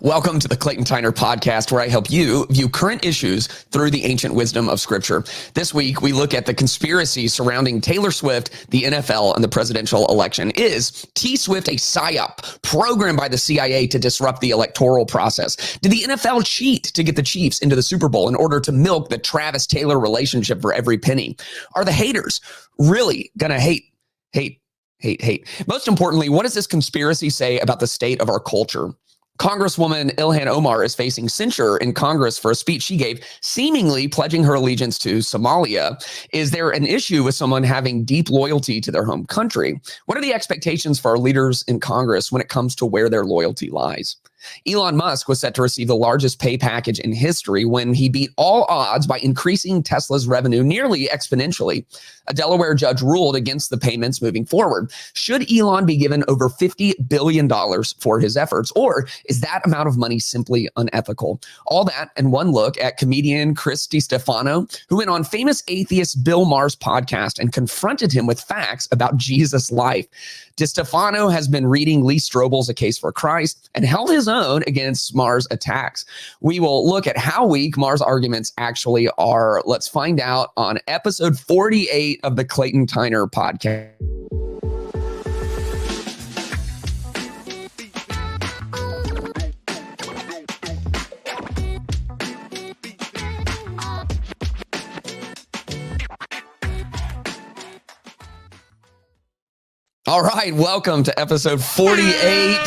Welcome to the Clayton Tyner podcast, where I help you view current issues through the ancient wisdom of Scripture. This week, we look at the conspiracy surrounding Taylor Swift, the NFL, and the presidential election. Is T-Swift a Psy-Op programmed by the CIA to disrupt the electoral process? Did the NFL cheat to get the Chiefs into the Super Bowl in order to milk the Travis-Taylor relationship for every penny? Are the haters really gonna hate? Most importantly, what does this conspiracy say about the state of our culture? Congresswoman Ilhan Omar is facing censure in Congress for a speech she gave, seemingly pledging her allegiance to Somalia. Is there an issue with someone having deep loyalty to their home country? What are the expectations for our leaders in Congress when it comes to where their loyalty lies? Elon Musk was set to receive the largest pay package in history when he beat all odds by increasing Tesla's revenue nearly exponentially. A Delaware judge ruled against the payments moving forward. Should Elon be given over $50 billion for his efforts, or is that amount of money simply unethical? All that and one look at comedian Chris Stefano, who went on famous atheist Bill Maher's podcast and confronted him with facts about Jesus' life. DeStefano has been reading Lee Strobel's A Case for Christ and held his own against Maher's attacks. We will look at how weak Maher's arguments actually are. Let's find out on episode 48 of the Clayton Tyner podcast. All right, welcome to episode 48.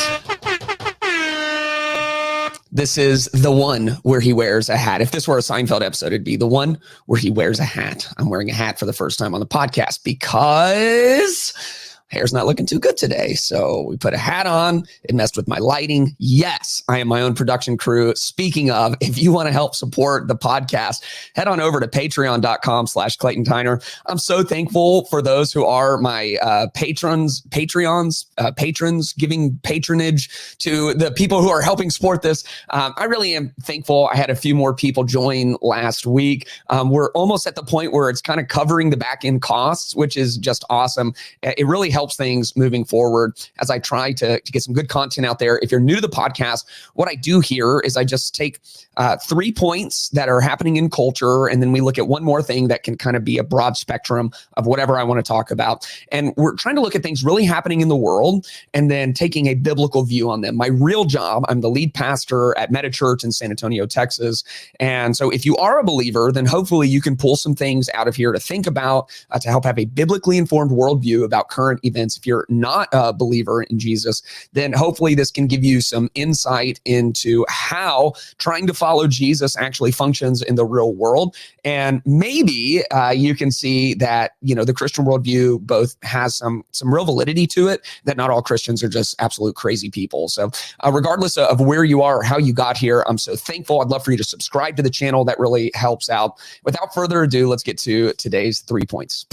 This is the one where he wears a hat. If this were a Seinfeld episode, it'd be the one where he wears a hat. I'm wearing a hat for the first time on the podcast because hair's not looking too good today. So we put a hat on. It messed with my lighting. Yes, I am my own production crew. Speaking of, if you want to help support the podcast, head on over to patreon.com/Clayton Tyner. I'm so thankful for those who are my patrons, giving patronage to the people who are helping support this. I really am thankful. I had a few more people join last week. We're almost at the point where it's kind of covering the back end costs, which is just awesome. It really helps things moving forward as I try to get some good content out there. If you're new to the podcast, what I do here is I just take 3 points that are happening in culture, and then we look at one more thing that can kind of be a broad spectrum of whatever I want to talk about. And we're trying to look at things really happening in the world and then taking a biblical view on them. My real job, I'm the lead pastor at Meta Church in San Antonio, Texas. And so if you are a believer, then hopefully you can pull some things out of here to think about, to help have a biblically informed worldview about current events. If you're not a believer in Jesus, then hopefully this can give you some insight into how trying to follow Jesus actually functions in the real world. And maybe you can see that, the Christian worldview both has some real validity to it, that not all Christians are just absolute crazy people. So regardless of where you are or how you got here, I'm so thankful. I'd love for you to subscribe to the channel. That really helps out. Without further ado, let's get to today's 3 points.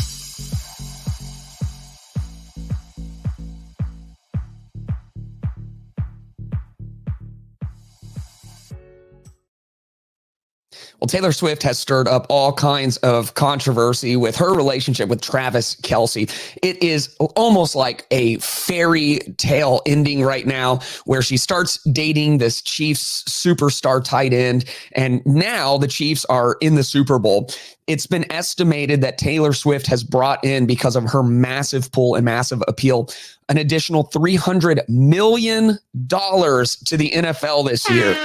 Well, Taylor Swift has stirred up all kinds of controversy with her relationship with Travis Kelce. It is almost like a fairy tale ending right now, where she starts dating this Chiefs superstar tight end, and now the Chiefs are in the Super Bowl. It's been estimated that Taylor Swift has brought in, because of her massive pull and massive appeal, an additional $300 million to the NFL this year.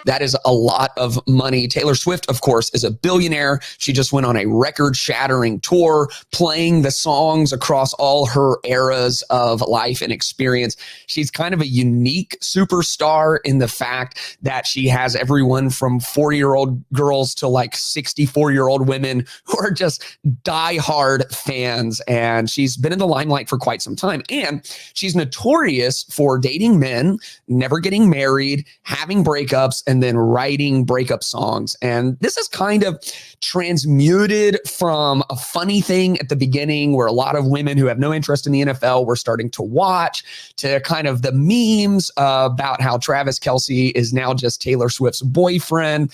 That is a lot of money. Taylor Swift, of course, is a billionaire. She just went on a record-shattering tour, playing the songs across all her eras of life and experience. She's kind of a unique superstar in the fact that she has everyone from 40-year-old girls to like 64-year-old women who are just diehard fans. And she's been in the limelight for quite some time. And she's notorious for dating men, never getting married, having breakups, and then writing breakup songs. And this is kind of transmuted from a funny thing at the beginning, where a lot of women who have no interest in the NFL were starting to watch, to kind of the memes about how Travis Kelce is now just Taylor Swift's boyfriend.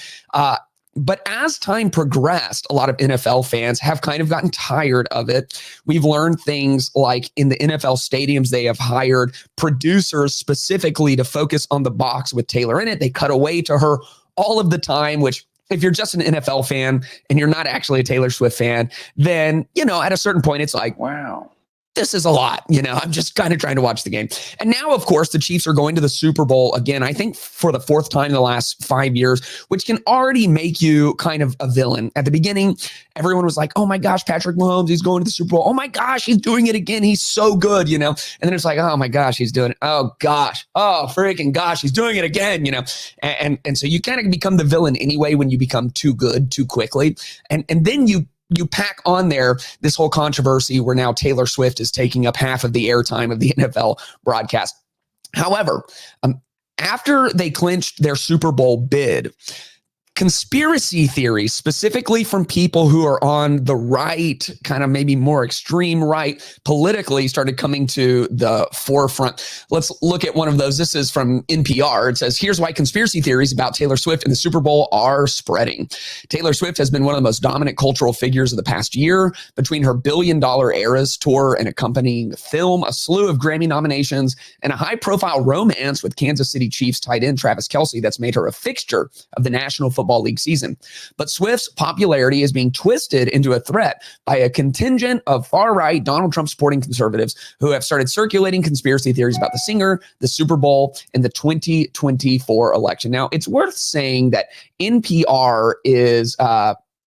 But as time progressed, a lot of NFL fans have kind of gotten tired of it. We've learned things like in the NFL stadiums, they have hired producers specifically to focus on the box with Taylor in it. They cut away to her all of the time, which if you're just an NFL fan and you're not actually a Taylor Swift fan, then, at a certain point, it's like, wow, this is a lot. I'm just kind of trying to watch the game. And now, of course, the Chiefs are going to the Super Bowl again, I think for the fourth time in the last 5 years, which can already make you kind of a villain. At the beginning, everyone was like, oh my gosh, Patrick Mahomes, he's going to the Super Bowl. Oh my gosh, he's doing it again. He's so good, And then it's like, oh my gosh, he's doing it. Oh gosh. Oh, freaking gosh, he's doing it again, And so you kind of become the villain anyway when you become too good too quickly. And then you pack on there this whole controversy where now Taylor Swift is taking up half of the airtime of the NFL broadcast. However, after they clinched their Super Bowl bid, conspiracy theories, specifically from people who are on the right, kind of maybe more extreme right politically, started coming to the forefront. Let's look at one of those. This is from NPR. It says, here's why conspiracy theories about Taylor Swift and the Super Bowl are spreading. Taylor Swift has been one of the most dominant cultural figures of the past year. Between her $1 billion Eras tour and accompanying film, a slew of Grammy nominations, and a high-profile romance with Kansas City Chiefs tight end Travis Kelce that's made her a fixture of the National Football League season. But Swift's popularity is being twisted into a threat by a contingent of far-right Donald Trump supporting conservatives who have started circulating conspiracy theories about the singer, the Super Bowl, and the 2024 election. Now, it's worth saying that NPR is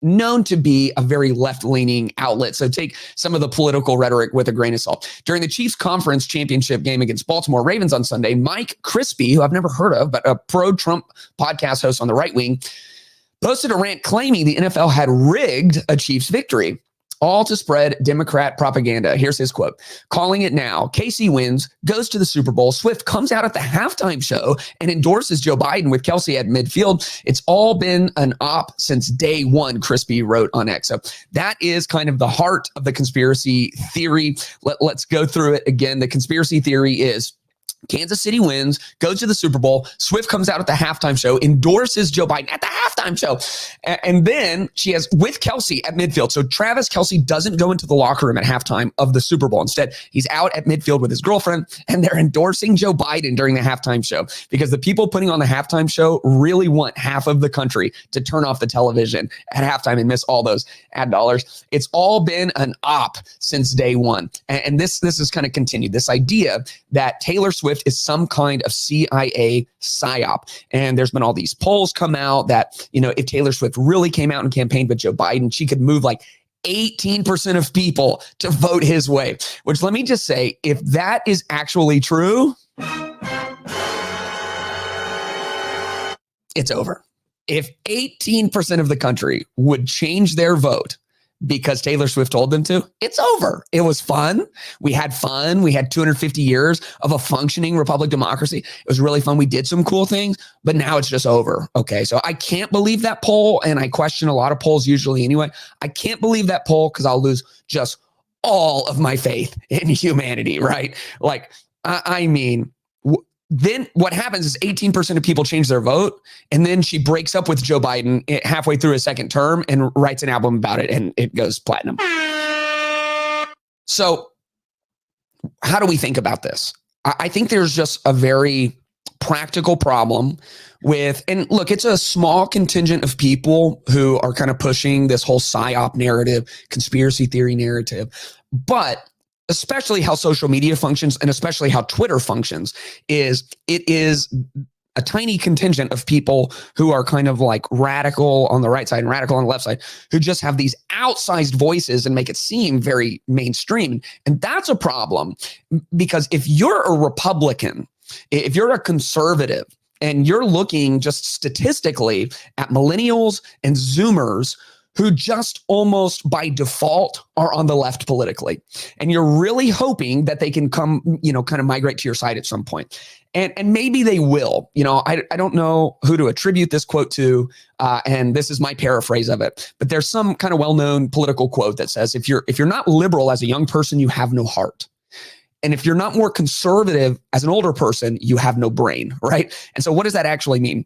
known to be a very left-leaning outlet. So take some of the political rhetoric with a grain of salt. During the Chiefs conference championship game against Baltimore Ravens on Sunday, Mike Crispy, who I've never heard of, but a pro-Trump podcast host on the right wing, posted a rant claiming the NFL had rigged a Chiefs victory, all to spread Democrat propaganda. Here's his quote. Calling it now, KC wins, goes to the Super Bowl. Swift comes out at the halftime show and endorses Joe Biden with Kelce at midfield. It's all been an op since day one, Crispy wrote on X. So that is kind of the heart of the conspiracy theory. Let's go through it again. The conspiracy theory is Kansas City wins, goes to the Super Bowl. Swift comes out at the halftime show, endorses Joe Biden at the halftime show. And then she has with Kelce at midfield. So Travis Kelce doesn't go into the locker room at halftime of the Super Bowl. Instead, he's out at midfield with his girlfriend, and they're endorsing Joe Biden during the halftime show because the people putting on the halftime show really want half of the country to turn off the television at halftime and miss all those ad dollars. It's all been an op since day one. And this is kind of continued. This idea that Taylor Swift is some kind of CIA Psy-Op. And there's been all these polls come out that, if Taylor Swift really came out and campaigned with Joe Biden, she could move like 18% of people to vote his way, which let me just say, if that is actually true, it's over. If 18% of the country would change their vote because Taylor Swift told them to, it's over. It was fun. We had fun. We had 250 years of a functioning republic democracy. It was really fun. We did some cool things, but now it's just over. Okay. So I can't believe that poll. And I question a lot of polls usually anyway. I can't believe that poll because I'll lose just all of my faith in humanity, right? Like, I mean, then what happens is 18% of people change their vote, and then she breaks up with Joe Biden halfway through his second term and writes an album about it, and it goes platinum. So how do we think about this? I think there's just a very practical problem with, and look, it's a small contingent of people who are kind of pushing this whole Psy-Op narrative, conspiracy theory narrative, but especially how social media functions and especially how Twitter functions is a tiny contingent of people who are kind of like radical on the right side and radical on the left side who just have these outsized voices and make it seem very mainstream. And that's a problem because if you're a Republican, if you're a conservative and you're looking just statistically at millennials and Zoomers who just almost by default are on the left politically. And you're really hoping that they can come, kind of migrate to your side at some point. And maybe they will. I don't know who to attribute this quote to, and this is my paraphrase of it. But there's some kind of well-known political quote that says, if you're not liberal as a young person, you have no heart. And if you're not more conservative as an older person, you have no brain, right? And so what does that actually mean?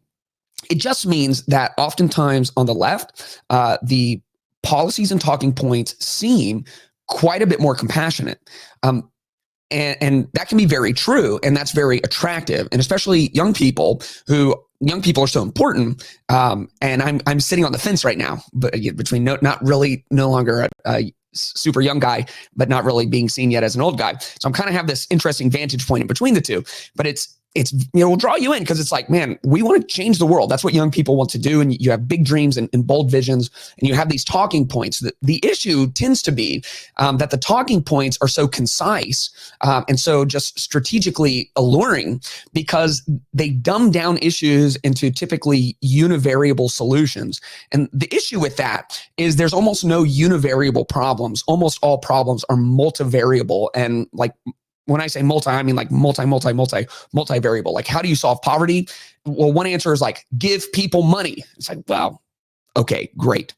It just means that oftentimes on the left, the policies and talking points seem quite a bit more compassionate. And that can be very true. And that's very attractive. And especially young people are so important. And I'm sitting on the fence right now, but between no longer a super young guy, but not really being seen yet as an old guy. So I'm kind of have this interesting vantage point in between the two, but it's will draw you in because it's like, man, we want to change the world. That's what young people want to do. And you have big dreams and bold visions, and you have these talking points. The issue tends to be that the talking points are so concise and so just strategically alluring because they dumb down issues into typically univariable solutions. And the issue with that is there's almost no univariable problems. Almost all problems are multivariable. And like, when I say multi, I mean like multivariable. Like, how do you solve poverty? Well, one answer is like, give people money. It's like, well, okay, great.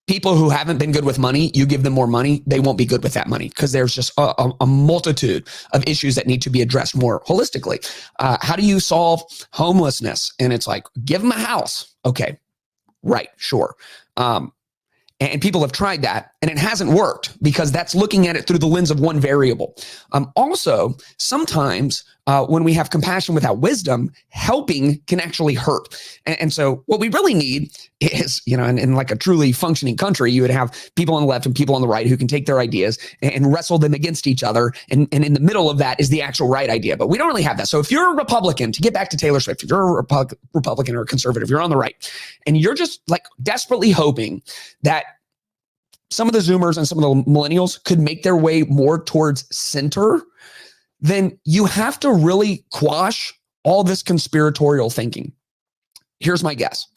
People who haven't been good with money, you give them more money, they won't be good with that money because there's just a multitude of issues that need to be addressed more holistically. How do you solve homelessness? And it's like, give them a house. Okay, right, sure. And people have tried that and it hasn't worked because that's looking at it through the lens of one variable. Also, sometimes when we have compassion without wisdom, helping can actually hurt. And so what we really need is, in like a truly functioning country, you would have people on the left and people on the right who can take their ideas and wrestle them against each other. And in the middle of that is the actual right idea. But we don't really have that. So if you're a Republican, to get back to Taylor Swift, if you're a Republican or a conservative, you're on the right, and you're just like desperately hoping that some of the Zoomers and some of the millennials could make their way more towards center, then you have to really quash all this conspiratorial thinking. Here's my guess.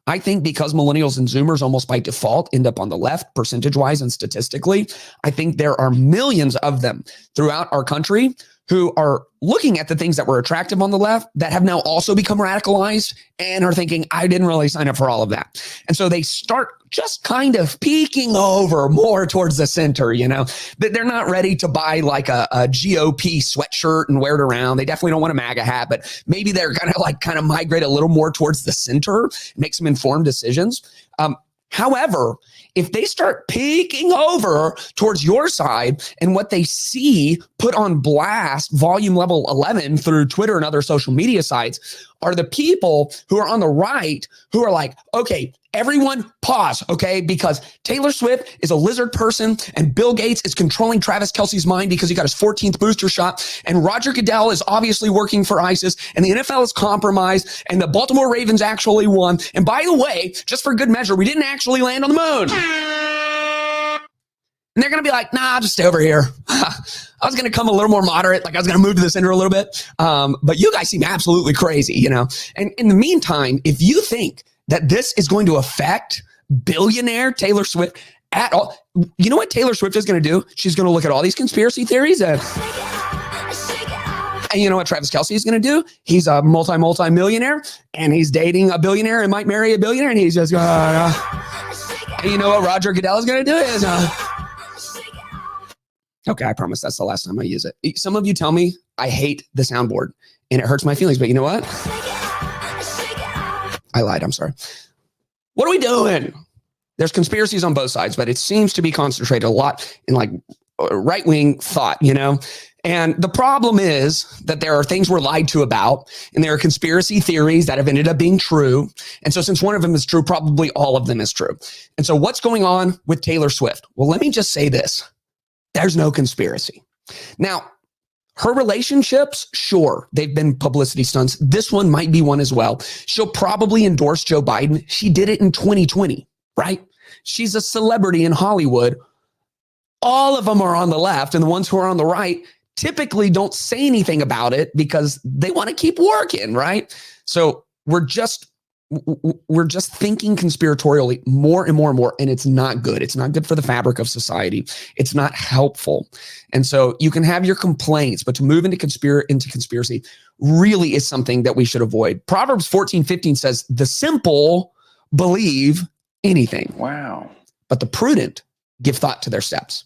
I think because millennials and Zoomers almost by default end up on the left, percentage-wise and statistically, I think there are millions of them throughout our country who are looking at the things that were attractive on the left that have now also become radicalized and are thinking, I didn't really sign up for all of that. And so they start just kind of peeking over more towards the center, that they're not ready to buy like a GOP sweatshirt and wear it around. They definitely don't want a MAGA hat, but maybe they're going to kind of migrate a little more towards the center, make some informed decisions. However, if they start peeking over towards your side and what they see put on blast, volume level 11 through Twitter and other social media sites are the people who are on the right who are like, okay, everyone pause, okay? Because Taylor Swift is a lizard person and Bill Gates is controlling Travis Kelce's mind because he got his 14th booster shot and Roger Goodell is obviously working for ISIS and the NFL is compromised and the Baltimore Ravens actually won. And by the way, just for good measure, we didn't actually land on the moon. And they're going to be like, nah, I'll just stay over here. I was going to come a little more moderate. Like I was going to move to the center a little bit. But you guys seem absolutely crazy, And in the meantime, if you think that this is going to affect billionaire Taylor Swift at all, you know what Taylor Swift is going to do? She's going to look at all these conspiracy theories and you know what Travis Kelce is going to do? He's a multi-millionaire and he's dating a billionaire and might marry a billionaire. And he's just going, and you know what Roger Goodell is going to do is, okay, I promise that's the last time I use it. Some of you tell me I hate the soundboard and it hurts my feelings, but you know what? I lied, I'm sorry. What are we doing? There's conspiracies on both sides, but it seems to be concentrated a lot in like right-wing thought, And the problem is that there are things we're lied to about, and there are conspiracy theories that have ended up being true. And so since one of them is true, probably all of them is true. And so what's going on with Taylor Swift? Well, let me just say this. There's no conspiracy. Now, her relationships, sure, they've been publicity stunts. This one might be one as well. She'll probably endorse Joe Biden. She did it in 2020, right? She's a celebrity in Hollywood. All of them are on the left, and the ones who are on the right typically don't say anything about it because they want to keep working, right? So we're just thinking conspiratorially more and more and more, and it's not good. It's not good for the fabric of society. It's not helpful. And so you can have your complaints, but to move into conspiracy really is something that we should avoid. Proverbs 14:15 says, the simple believe anything. Wow. But the prudent give thought to their steps.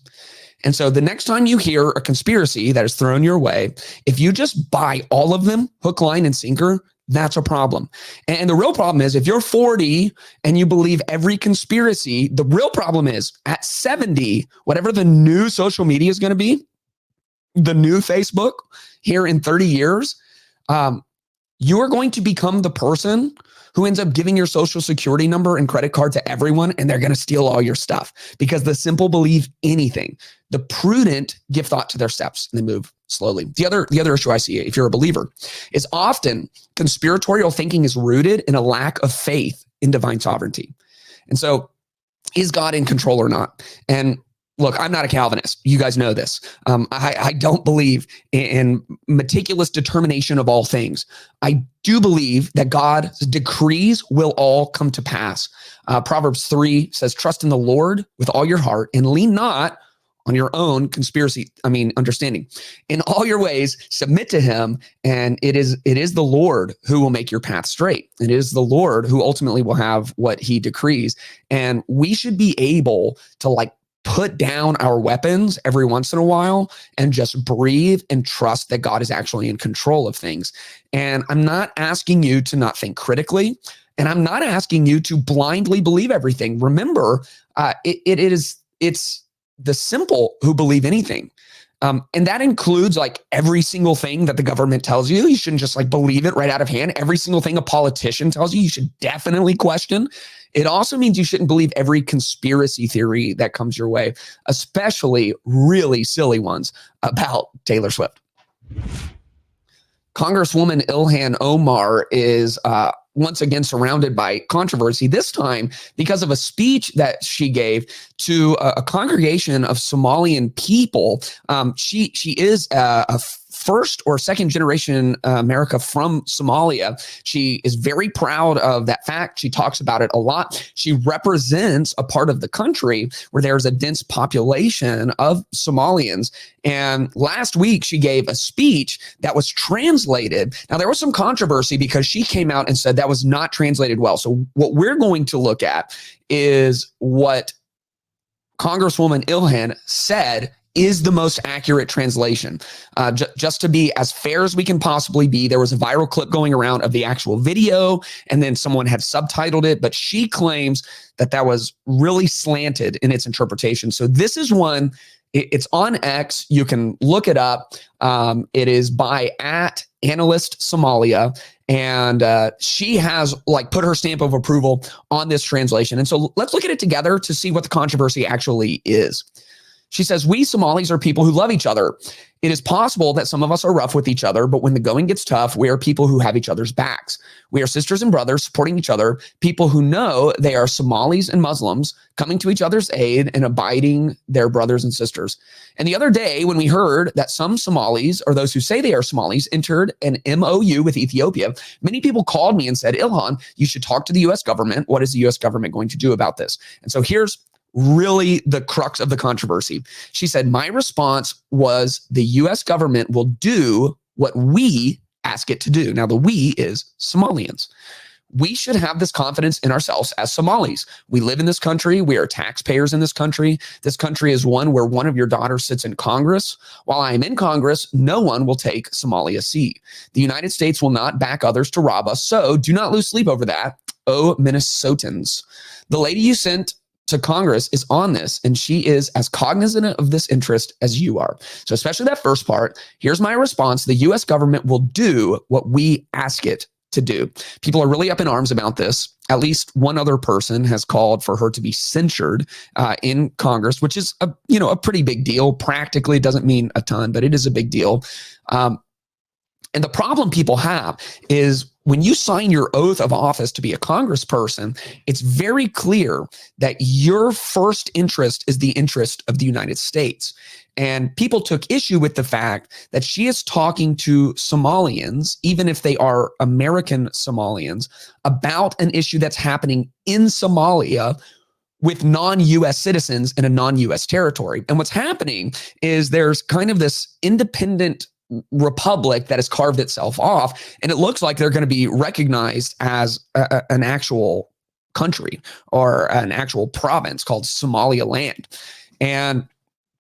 And so the next time you hear a conspiracy that is thrown your way, if you just buy all of them, hook, line, and sinker, that's a problem. And the real problem is if you're 40 and you believe every conspiracy, the real problem is at 70, whatever the new social media is going to be, the new Facebook here in 30 years, you are going to become the person who ends up giving your social security number and credit card to everyone, and they're going to steal all your stuff because the simple believe anything. The prudent give thought to their steps and they move slowly. The other issue I see, if you're a believer, is often conspiratorial thinking is rooted in a lack of faith in divine sovereignty. And so, is God in control or not? And look, I'm not a Calvinist. You guys know this. I don't believe in meticulous determination of all things. I do believe that God's decrees will all come to pass. Proverbs 3 says, trust in the Lord with all your heart and lean not on your own understanding. In all your ways, submit to him, and it is the Lord who will make your path straight. It is the Lord who ultimately will have what he decrees. And we should be able to put down our weapons every once in a while and just breathe and trust that God is actually in control of things. And I'm not asking you to not think critically, and I'm not asking you to blindly believe everything. Remember, it's the simple who believe anything. And that includes every single thing that the government tells you. You shouldn't just believe it right out of hand. Every single thing a politician tells you, you should definitely question. It also means you shouldn't believe every conspiracy theory that comes your way, especially really silly ones about Taylor Swift. Congresswoman Ilhan Omar is once again surrounded by controversy, this time because of a speech that she gave to a congregation of Somalian people. She is a first or second generation America from Somalia. She is very proud of that fact. She talks about it a lot. She represents a part of the country where there's a dense population of Somalians. And last week, she gave a speech that was translated. Now, there was some controversy because she came out and said that was not translated well. So what we're going to look at is what Congresswoman Ilhan said is the most accurate translation. Just to be as fair as we can possibly be, there was a viral clip going around of the actual video, and then someone had subtitled it, but she claims that that was really slanted in its interpretation. So this is one, it's on X. You can look it up. It is by @Analyst Somalia. And she has put her stamp of approval on this translation. And so let's look at it together to see what the controversy actually is. She says, we Somalis are people who love each other. It is possible that some of us are rough with each other, but when the going gets tough, we are people who have each other's backs. We are sisters and brothers supporting each other, people who know they are Somalis and Muslims coming to each other's aid and abiding their brothers and sisters. And the other day, when we heard that some Somalis, or those who say they are Somalis, entered an MOU with Ethiopia, many people called me and said, Ilhan, you should talk to the U.S. government. What is the U.S. government going to do about this? And so here's really the crux of the controversy. She said, my response was the U.S. government will do what we ask it to do. Now, the we is Somalians. We should have this confidence in ourselves as Somalis. We live in this country. We are taxpayers in this country. This country is one where one of your daughters sits in Congress. While I am in Congress, no one will take Somalia's seat. The United States will not back others to rob us. So do not lose sleep over that, oh Minnesotans. The lady you sent to Congress is on this, and she is as cognizant of this interest as you are. So especially that first part, here's my response. The U.S. government will do what we ask it to do. People are really up in arms about this. At least one other person has called for her to be censured in Congress, which is a pretty big deal. Practically, it doesn't mean a ton, but it is a big deal. And the problem people have is when you sign your oath of office to be a congressperson, it's very clear that your first interest is the interest of the United States. And people took issue with the fact that she is talking to Somalians, even if they are American Somalians, about an issue that's happening in Somalia with non-U.S. citizens in a non-U.S. territory. And what's happening is there's kind of this independent republic that has carved itself off, and it looks like they're going to be recognized as an actual country or an actual province called Somaliland. And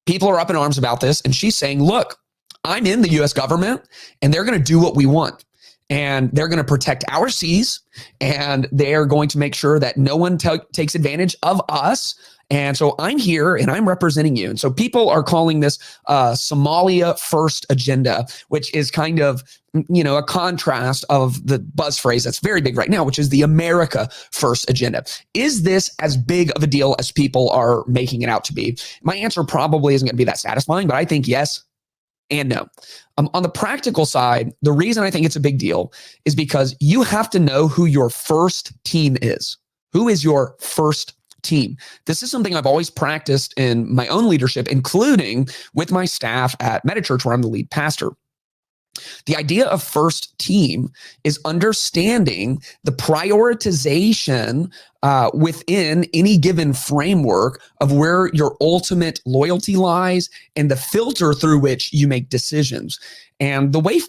people are up in arms about this, and she's saying, look, I'm in the U.S. government, and they're going to do what we want. and they're going to protect our seas, and they're going to make sure that no one takes advantage of us. And so I'm here and I'm representing you. And so people are calling this Somalia first agenda, which is kind of, a contrast of the buzz phrase that's very big right now, which is the America first agenda. Is this as big of a deal as people are making it out to be? My answer probably isn't going to be that satisfying, but I think yes and no. On the practical side, the reason I think it's a big deal is because you have to know who your first team is. Who is your first team? This is something I've always practiced in my own leadership, including with my staff at Metachurch, where I'm the lead pastor. The idea of first team is understanding the prioritization within any given framework of where your ultimate loyalty lies and the filter through which you make decisions. And the way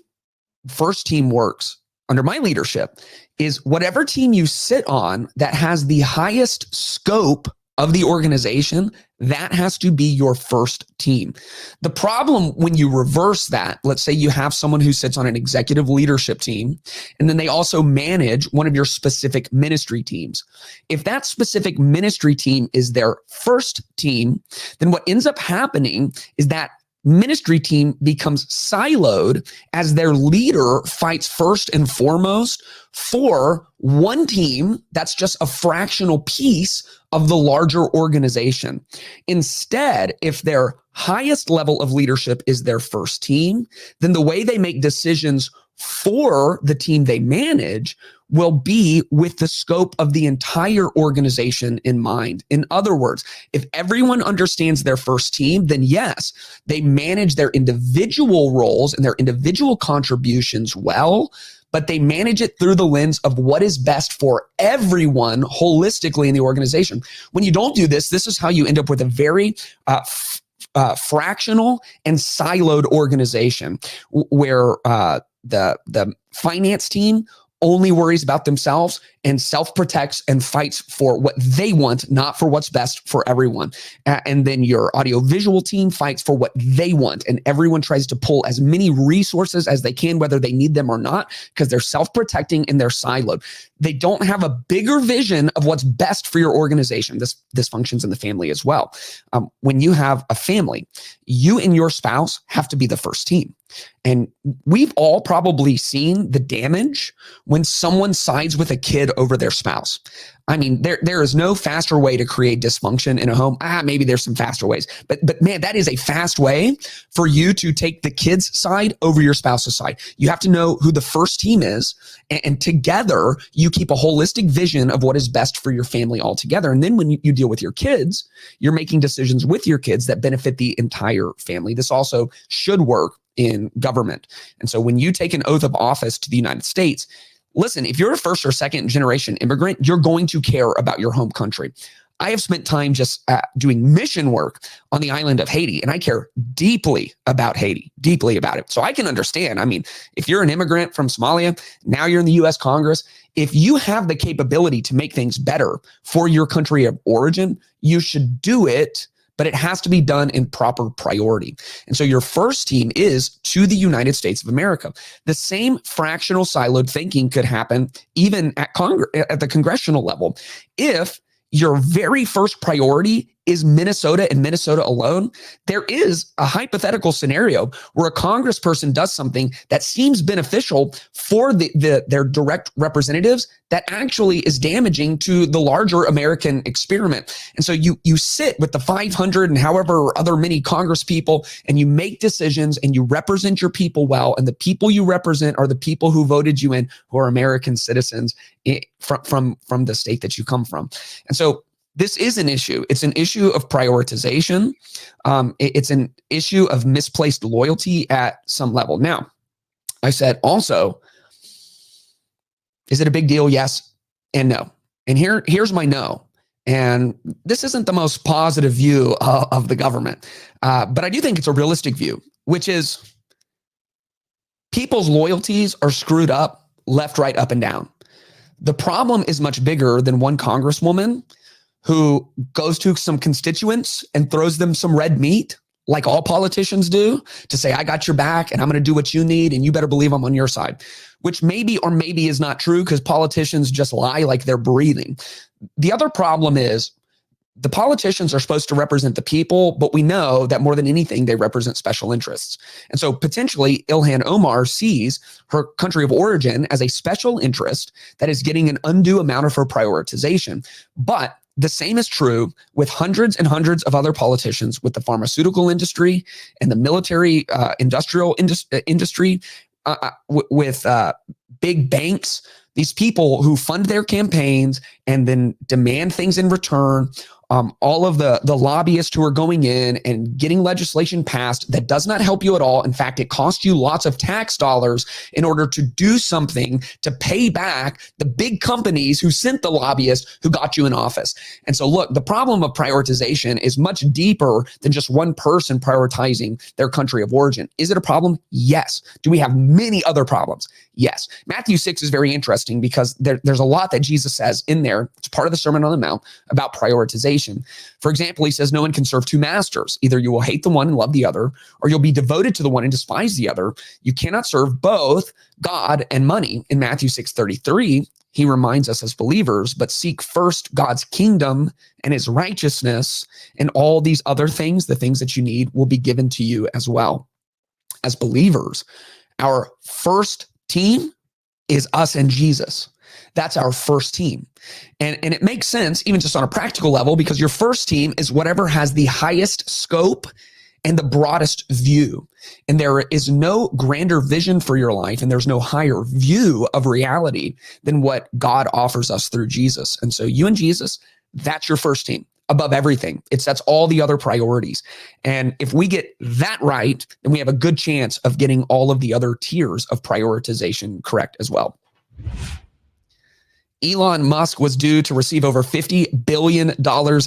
first team works under my leadership is whatever team you sit on that has the highest scope of the organization, that has to be your first team. The problem when you reverse that, let's say you have someone who sits on an executive leadership team, and then they also manage one of your specific ministry teams. If that specific ministry team is their first team, then what ends up happening is that ministry team becomes siloed as their leader fights first and foremost for one team that's just a fractional piece of the larger organization. Instead, if their highest level of leadership is their first team, then the way they make decisions for the team they manage will be with the scope of the entire organization in mind. In other words, if everyone understands their first team, then yes, they manage their individual roles and their individual contributions well, but they manage it through the lens of what is best for everyone holistically in the organization. When you don't do this, this is how you end up with a very fractional and siloed organization where the finance team only worries about themselves and self-protects and fights for what they want, not for what's best for everyone. And then your audiovisual team fights for what they want, and everyone tries to pull as many resources as they can, whether they need them or not, because they're self-protecting and they're siloed. They don't have a bigger vision of what's best for your organization. This functions in the family as well. When you have a family, you and your spouse have to be the first team. And we've all probably seen the damage when someone sides with a kid over their spouse. I mean, there is no faster way to create dysfunction in a home. Maybe there's some faster ways, but man, that is a fast way for you to take the kid's side over your spouse's side. You have to know who the first team is, and together you keep a holistic vision of what is best for your family altogether. And then when you deal with your kids, you're making decisions with your kids that benefit the entire family. This also should work in government. And so when you take an oath of office to the United States, listen, if you're a first or second generation immigrant, you're going to care about your home country. I have spent time just doing mission work on the island of Haiti, and I care deeply about Haiti, deeply about it. So I can understand. I mean, if you're an immigrant from Somalia, now you're in the US Congress, if you have the capability to make things better for your country of origin, you should do it, but it has to be done in proper priority. And so your first team is to the United States of America. The same fractional siloed thinking could happen even at the congressional level. If your very first priority is Minnesota and Minnesota alone, there is a hypothetical scenario where a congressperson does something that seems beneficial for their direct representatives that actually is damaging to the larger American experiment. And so you sit with the 500 and however other many Congress people, and you make decisions and you represent your people well. And the people you represent are the people who voted you in, who are American citizens from the state that you come from. And so this is an issue. It's an issue of prioritization. It's an issue of misplaced loyalty at some level. Now, I said also, is it a big deal? Yes and no. And here's my no. And this isn't the most positive view of the government, but I do think it's a realistic view, which is people's loyalties are screwed up left, right, up, and down. The problem is much bigger than one congresswoman who goes to some constituents and throws them some red meat like all politicians do, to say, I got your back and I'm going to do what you need and you better believe I'm on your side, which maybe or maybe is not true because politicians just lie like they're breathing. The other problem is the politicians are supposed to represent the people, but we know that more than anything, they represent special interests. And so potentially Ilhan Omar sees her country of origin as a special interest that is getting an undue amount of her prioritization. But the same is true with hundreds and hundreds of other politicians with the pharmaceutical industry and the military industrial industry, with big banks, these people who fund their campaigns and then demand things in return. All of the lobbyists who are going in and getting legislation passed that does not help you at all. In fact, it costs you lots of tax dollars in order to do something to pay back the big companies who sent the lobbyists who got you in office. And so look, the problem of prioritization is much deeper than just one person prioritizing their country of origin. Is it a problem? Yes. Do we have many other problems? Yes. Matthew 6 is very interesting because there's a lot that Jesus says in there. It's part of the Sermon on the Mount about prioritization. For example, he says, no one can serve two masters. Either you will hate the one and love the other, or you'll be devoted to the one and despise the other. You cannot serve both God and money. In Matthew 6:33, he reminds us as believers, but seek first God's kingdom and his righteousness, and all these other things, the things that you need, will be given to you as well. As believers, our first team is us and Jesus. That's our first team. And it makes sense, even just on a practical level, because your first team is whatever has the highest scope and the broadest view. And there is no grander vision for your life, and there's no higher view of reality than what God offers us through Jesus. And so you and Jesus, that's your first team above everything. That's all the other priorities. And if we get that right, then we have a good chance of getting all of the other tiers of prioritization correct as well. Elon Musk was due to receive over $50 billion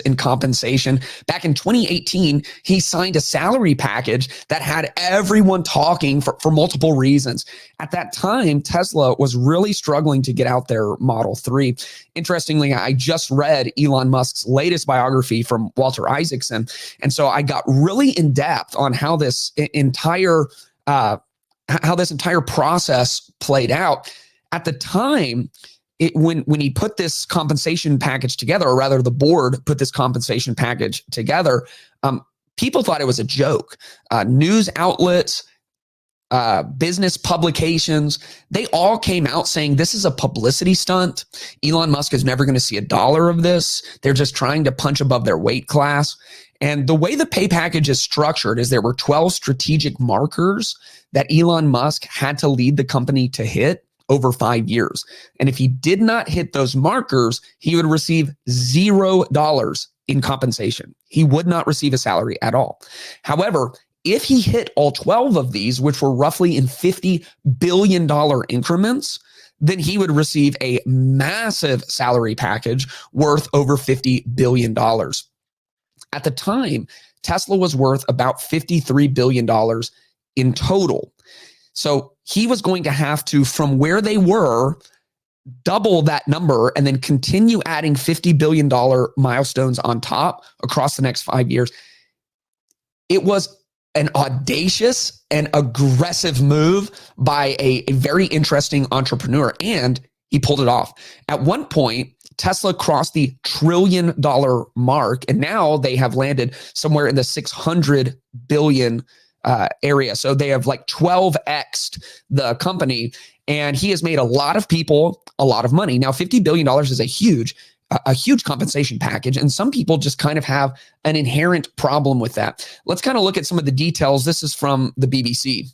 in compensation. Back in 2018, he signed a salary package that had everyone talking for multiple reasons. At that time, Tesla was really struggling to get out their Model 3. Interestingly, I just read Elon Musk's latest biography from Walter Isaacson. And so I got really in depth on how this entire process played out. At the time, when he put this compensation package together, or rather the board put this compensation package together, people thought it was a joke. News outlets, business publications, they all came out saying this is a publicity stunt. Elon Musk is never going to see $1 of this. They're just trying to punch above their weight class. And the way the pay package is structured is there were 12 strategic markers that Elon Musk had to lead the company to hit over 5 years. And if he did not hit those markers, he would receive $0 in compensation. He would not receive a salary at all. However, if he hit all 12 of these, which were roughly in $50 billion increments, then he would receive a massive salary package worth over $50 billion. At the time, Tesla was worth about $53 billion in total. So he was going to have to, from where they were, double that number and then continue adding $50 billion milestones on top across the next 5 years. It was an audacious and aggressive move by a very interesting entrepreneur, and he pulled it off. At one point, Tesla crossed the $1 trillion mark, and now they have landed somewhere in the 600 billion area. So they have like 12x'd the company, and he has made a lot of people a lot of money. Now, $50 billion is a huge compensation package, and some people just kind of have an inherent problem with that. Let's kind of look at some of the details. This is from the BBC.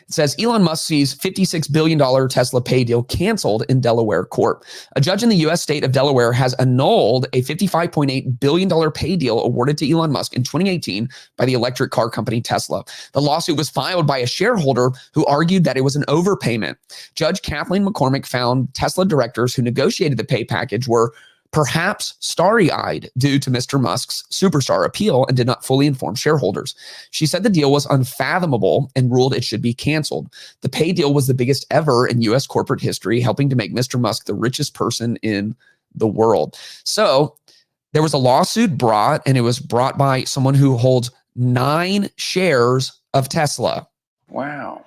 It says Elon Musk sees $56 billion Tesla pay deal canceled in Delaware court. A judge in the U.S. state of Delaware has annulled a $55.8 billion pay deal awarded to Elon Musk in 2018 by the electric car company Tesla. The lawsuit was filed by a shareholder who argued that it was an overpayment. Judge Kathleen McCormick found Tesla directors who negotiated the pay package were perhaps starry-eyed due to Mr. Musk's superstar appeal and did not fully inform shareholders. She said the deal was unfathomable and ruled it should be canceled. The pay deal was the biggest ever in U.S. corporate history, helping to make Mr. Musk the richest person in the world. So there was a lawsuit brought, and it was brought by someone who holds 9 shares of Tesla. Wow.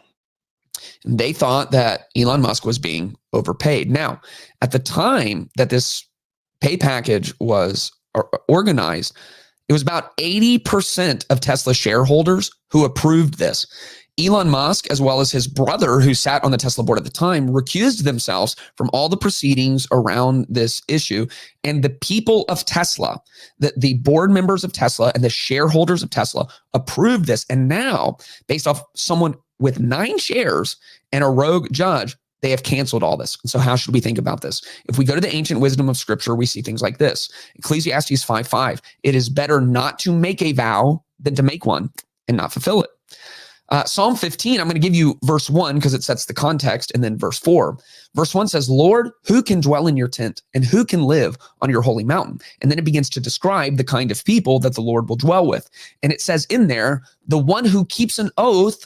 They thought that Elon Musk was being overpaid. Now, at the time that this pay package was organized, it was about 80% of Tesla shareholders who approved this. Elon Musk, as well as his brother, who sat on the Tesla board at the time, recused themselves from all the proceedings around this issue. And the people of Tesla, the board members of Tesla and the shareholders of Tesla approved this. And now, based off someone with 9 shares and a rogue judge, they have canceled all this. So how should we think about this? If we go to the ancient wisdom of Scripture, we see things like this. Ecclesiastes 5:5, it is better not to make a vow than to make one and not fulfill it. Psalm 15, I'm going to give you verse 1 because it sets the context, and then verse 4. Verse 1 says, Lord, who can dwell in your tent and who can live on your holy mountain? And then it begins to describe the kind of people that the Lord will dwell with. And it says in there, the one who keeps an oath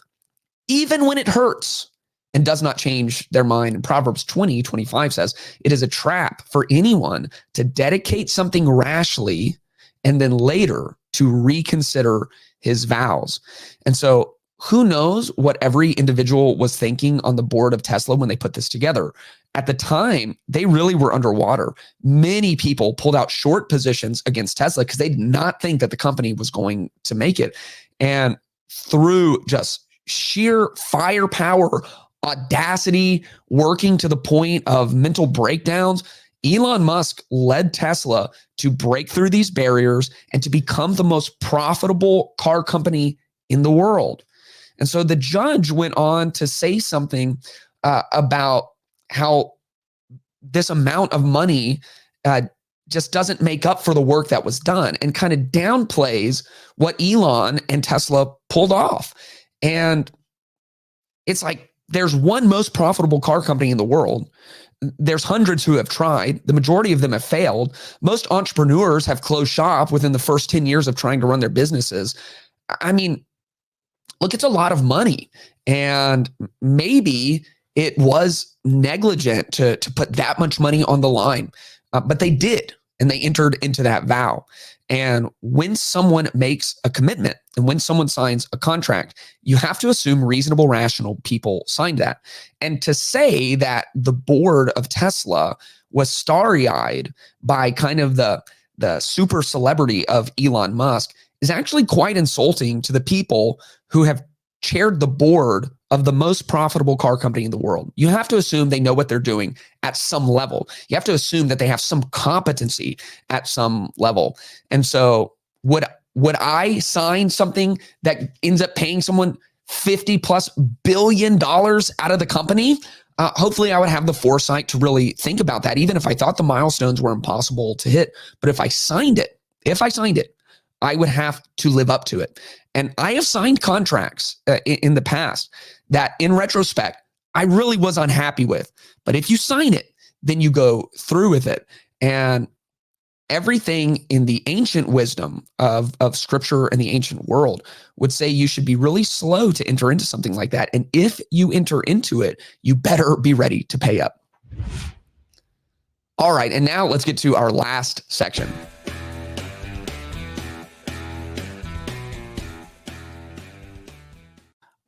even when it hurts and does not change their mind. And Proverbs 20:25 says, it is a trap for anyone to dedicate something rashly and then later to reconsider his vows. And so who knows what every individual was thinking on the board of Tesla when they put this together. At the time, they really were underwater. Many people pulled out short positions against Tesla because they did not think that the company was going to make it. And through just sheer firepower, audacity, working to the point of mental breakdowns, Elon Musk led Tesla to break through these barriers and to become the most profitable car company in the world. And so the judge went on to say something about how this amount of money just doesn't make up for the work that was done, and kind of downplays what Elon and Tesla pulled off. And it's like, there's one most profitable car company in the world. There's hundreds who have tried. The majority of them have failed. Most entrepreneurs have closed shop within the first 10 years of trying to run their businesses. I mean, look, it's a lot of money. And maybe it was negligent to put that much money on the line, but they did, and they entered into that vow. And when someone makes a commitment and when someone signs a contract, you have to assume reasonable, rational people signed that. And to say that the board of Tesla was starry-eyed by kind of the super celebrity of Elon Musk is actually quite insulting to the people who have chaired the board of the most profitable car company in the world. You have to assume they know what they're doing at some level. You have to assume that they have some competency at some level. And so would I sign something that ends up paying someone $50+ billion out of the company? Hopefully I would have the foresight to really think about that, even if I thought the milestones were impossible to hit. But if I signed it, I would have to live up to it. And I have signed contracts in the past that in retrospect, I really was unhappy with. But if you sign it, then you go through with it. And everything in the ancient wisdom of Scripture and the ancient world would say you should be really slow to enter into something like that. And if you enter into it, you better be ready to pay up. All right, and now let's get to our last section.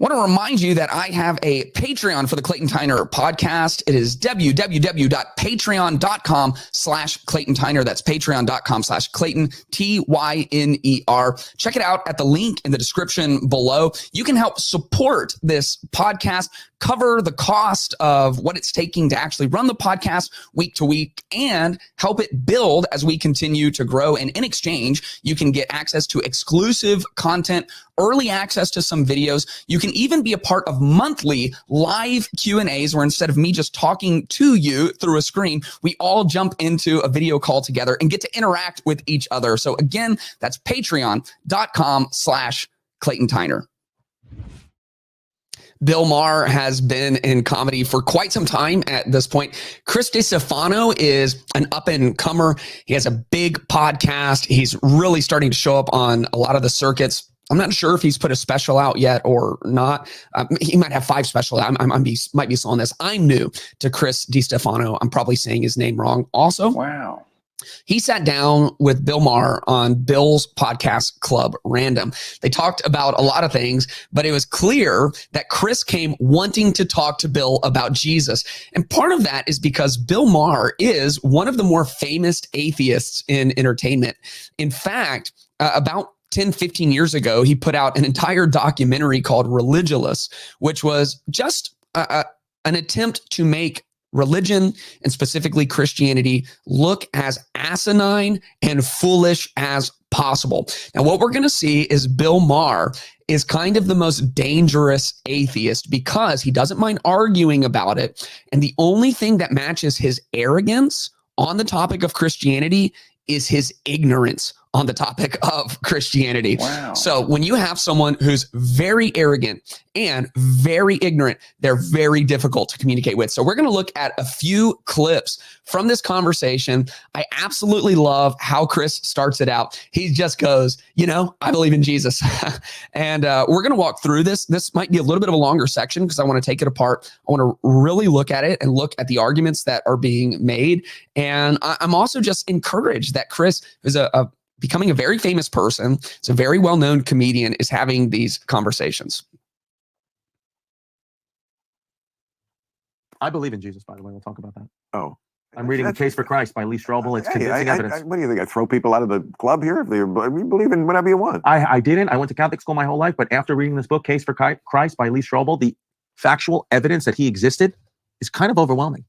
I want to remind you that I have a Patreon for the Clayton Tyner podcast. It is www.patreon.com/Clayton Tyner. That's patreon.com/Clayton, Tyner. Check it out at the link in the description below. You can help support this podcast, cover the cost of what it's taking to actually run the podcast week to week, and help it build as we continue to grow. And in exchange, you can get access to exclusive content, early access to some videos. You can even be a part of monthly live Q&As where instead of me just talking to you through a screen, we all jump into a video call together and get to interact with each other. So again, that's patreon.com/Clayton Tyner. Bill Maher has been in comedy for quite some time at this point. Chris DiStefano is an up-and-comer. He has a big podcast. He's really starting to show up on a lot of the circuits. I'm not sure if he's put a special out yet or not. He might have 5 special. Might be still on this. I'm new to Chris DiStefano. I'm probably saying his name wrong also. Wow. He sat down with Bill Maher on Bill's podcast Club Random. They talked about a lot of things, but it was clear that Chris came wanting to talk to Bill about Jesus. And part of that is because Bill Maher is one of the more famous atheists in entertainment. In fact, about 10, 15 years ago, he put out an entire documentary called Religulous, which was just an attempt to make religion, and specifically Christianity, look as asinine and foolish as possible. Now, what we're going to see is Bill Maher is kind of the most dangerous atheist because he doesn't mind arguing about it. And the only thing that matches his arrogance on the topic of Christianity is his ignorance on the topic of Christianity. Wow. So when you have someone who's very arrogant and very ignorant, they're very difficult to communicate with. So we're going to look at a few clips from this conversation. I absolutely love how Chris starts it out. He just goes, I believe in Jesus. And we're going to walk through this. This might be a little bit of a longer section because I want to take it apart. I want to really look at it and look at the arguments that are being made. And I'm also just encouraged that Chris is becoming a very famous person. It's a very well-known comedian, is having these conversations. I believe in Jesus, by the way. We'll talk about that. Oh. I'm reading The Case for Christ by Lee Strobel. It's convincing evidence. What do you think? I throw people out of the club here? We believe in whatever you want. I didn't. I went to Catholic school my whole life, but after reading this book, Case for Christ by Lee Strobel, the factual evidence that he existed is kind of overwhelming.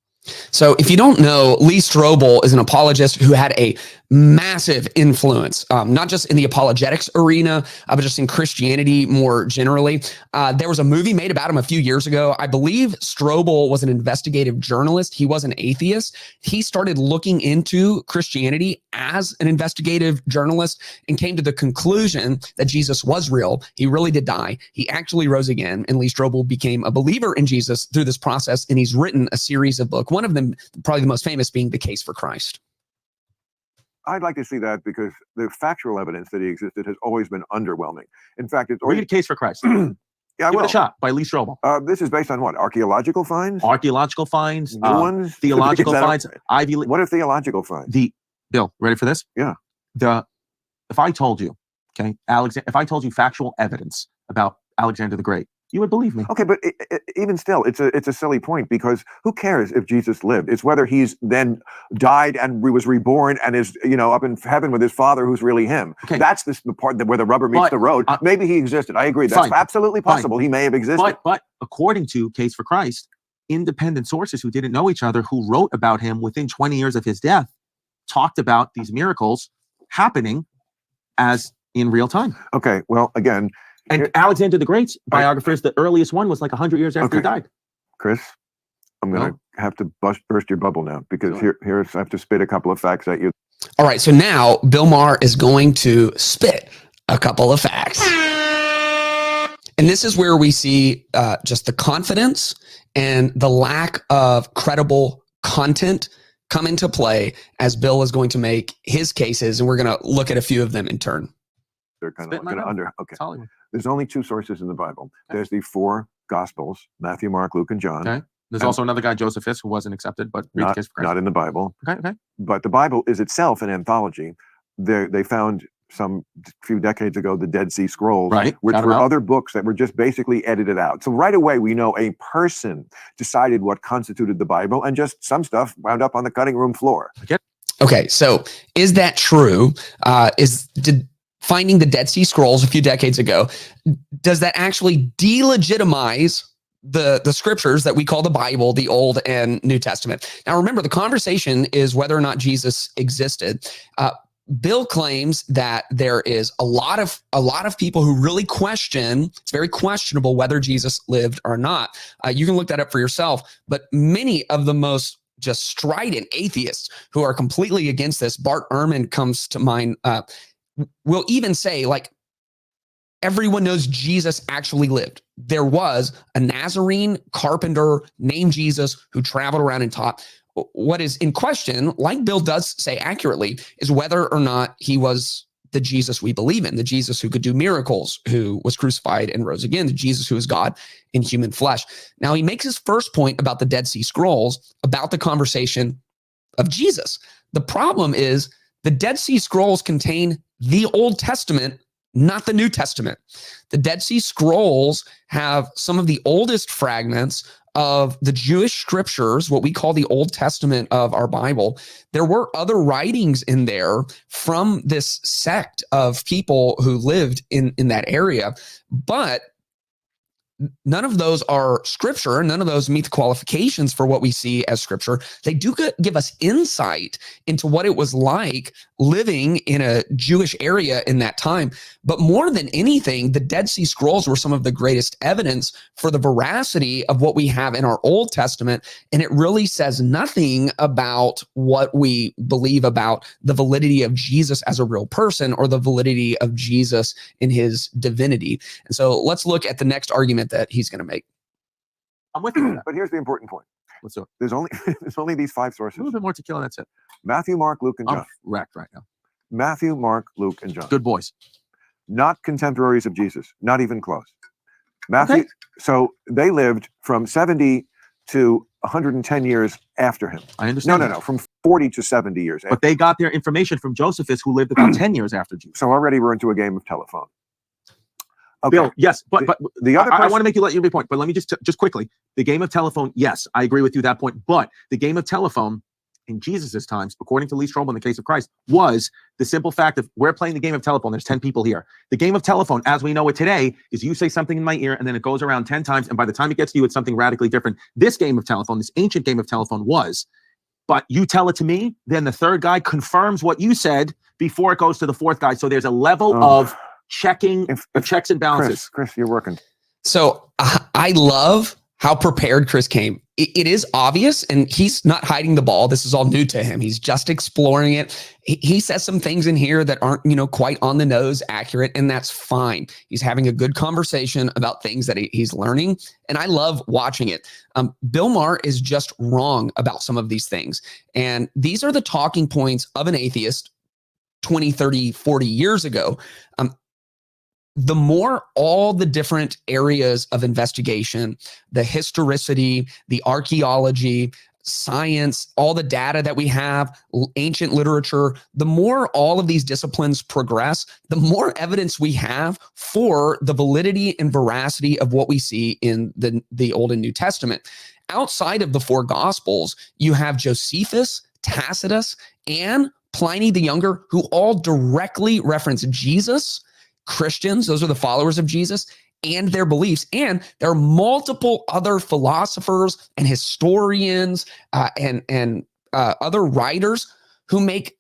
So if you don't know, Lee Strobel is an apologist who had a massive influence, not just in the apologetics arena, but just in Christianity more generally. There was a movie made about him a few years ago. I believe Strobel was an investigative journalist. He was an atheist. He started looking into Christianity as an investigative journalist and came to the conclusion that Jesus was real. He really did die. He actually rose again. And Lee Strobel became a believer in Jesus through this process. And he's written a series of books. One of them, probably the most famous, being The Case for Christ. I'd like to see that because the factual evidence that he existed has always been underwhelming. In fact, it's always... Read A Case for Christ. Yeah, Give it a shot by Lee Strobel. This is based on what? Archaeological finds? Archaeological finds, New ones? theological finds, Ivy League. What are theological finds? Bill, ready for this? Yeah. If I told you, okay, if I told you factual evidence about Alexander the Great, you would believe me. Okay, but even still, it's a silly point because who cares if Jesus lived? It's whether he's then died and was reborn and is up in heaven with his Father, who's really him. Okay. That's the part where the rubber meets the road. Maybe he existed. I agree. That's absolutely possible. Fine. He may have existed. But according to Case for Christ, independent sources who didn't know each other, who wrote about him within 20 years of his death, talked about these miracles happening as in real time. Okay. Well, again. And Alexander the Great's biographers, the earliest one was like 100 years after he died. Chris, I'm going to have to burst your bubble now because I have to spit a couple of facts at you. All right. So now Bill Maher is going to spit a couple of facts. And this is where we see just the confidence and the lack of credible content come into play as Bill is going to make his cases. And we're going to look at a few of them in turn. They're kind of under. Okay. There's only two sources in the Bible. There's the four Gospels: Matthew, Mark, Luke, and John. Okay. There's also another guy, Josephus, who wasn't accepted, but read The Case for Christ. Not in the Bible. Okay. But the Bible is itself an anthology. They found some few decades ago the Dead Sea Scrolls, which were other books that were just basically edited out. So right away we know a person decided what constituted the Bible, and just some stuff wound up on the cutting room floor. Okay. So is that true? Did finding the Dead Sea Scrolls a few decades ago, does that actually delegitimize the scriptures that we call the Bible, the Old and New Testament? Now, remember, the conversation is whether or not Jesus existed. Bill claims that there is a lot of people who really question. It's very questionable whether Jesus lived or not. You can look that up for yourself. But many of the most just strident atheists who are completely against this, Bart Ehrman comes to mind, will even say, like, everyone knows Jesus actually lived. There was a Nazarene carpenter named Jesus who traveled around and taught. What is in question, like Bill does say accurately, is whether or not he was the Jesus we believe in, the Jesus who could do miracles, who was crucified and rose again, the Jesus who is God in human flesh. Now, he makes his first point about the Dead Sea Scrolls, about the conversation of Jesus. The problem is the Dead Sea Scrolls contain the Old Testament, not the New Testament. The Dead Sea Scrolls have some of the oldest fragments of the Jewish scriptures, what we call the Old Testament of our Bible. There were other writings in there from this sect of people who lived in that area, but none of those are scripture. None of those meet the qualifications for what we see as scripture. They do give us insight into what it was like living in a Jewish area in that time. But more than anything, the Dead Sea Scrolls were some of the greatest evidence for the veracity of what we have in our Old Testament. And it really says nothing about what we believe about the validity of Jesus as a real person or the validity of Jesus in his divinity. And so let's look at the next argument that he's going to make. I'm with you on that. But here's the important point. What's up? There's only these 5 A sources. little bit more tequila, that's it. Matthew, Mark, Luke, and John. I'm wrecked right now. Matthew, Mark, Luke, and John. Good boys. Not contemporaries of Jesus. Not even close. Matthew. Okay. So they lived from 70 to 110 years after him. I understand. No. From 40 to 70 years. But they got their information from Josephus, who lived about 10 years after Jesus. So already we're into a game of telephone. Okay. Bill, yes, but the other I want to make you let your point, but let me just quickly. The game of telephone, yes, I agree with you that point. But the game of telephone in Jesus's times, according to Lee Strobel in the case of Christ, was the simple fact of we're playing the game of telephone. There's 10 people here. The game of telephone, as we know it today, is you say something in my ear and then it goes around 10 times. And by the time it gets to you, it's something radically different. This game of telephone, this ancient game of telephone was, but you tell it to me, then the third guy confirms what you said before it goes to the fourth guy. So there's a level of checking checks and balances. Chris, you're working. So I love how prepared Chris came. It is obvious, and he's not hiding the ball. This is all new to him. He's just exploring it. He says some things in here that aren't, quite on the nose accurate, and that's fine. He's having a good conversation about things that he's learning, and I love watching it. Bill Maher is just wrong about some of these things, and these are the talking points of an atheist 20, 30, 40 years ago. The more all the different areas of investigation, the historicity, the archaeology, science, all the data that we have, ancient literature, the more all of these disciplines progress, the more evidence we have for the validity and veracity of what we see in the Old and New Testament. Outside of the 4 Gospels, you have Josephus, Tacitus, and Pliny the Younger, who all directly reference Jesus, Christians, those are the followers of Jesus, and their beliefs. And there are multiple other philosophers and historians and other writers who make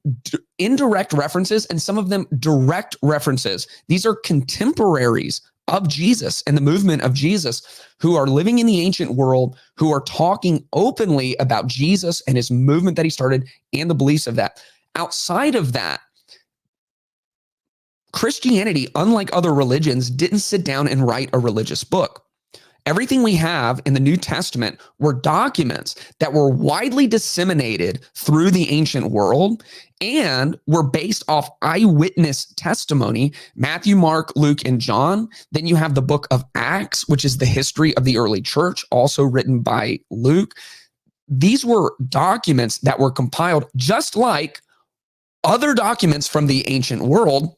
indirect references, and some of them direct references. These are contemporaries of Jesus and the movement of Jesus who are living in the ancient world, who are talking openly about Jesus and his movement that he started and the beliefs of that. Outside of that, Christianity, unlike other religions, didn't sit down and write a religious book. Everything we have in the New Testament were documents that were widely disseminated through the ancient world and were based off eyewitness testimony, Matthew, Mark, Luke, and John. Then you have the book of Acts, which is the history of the early church, also written by Luke. These were documents that were compiled just like other documents from the ancient world.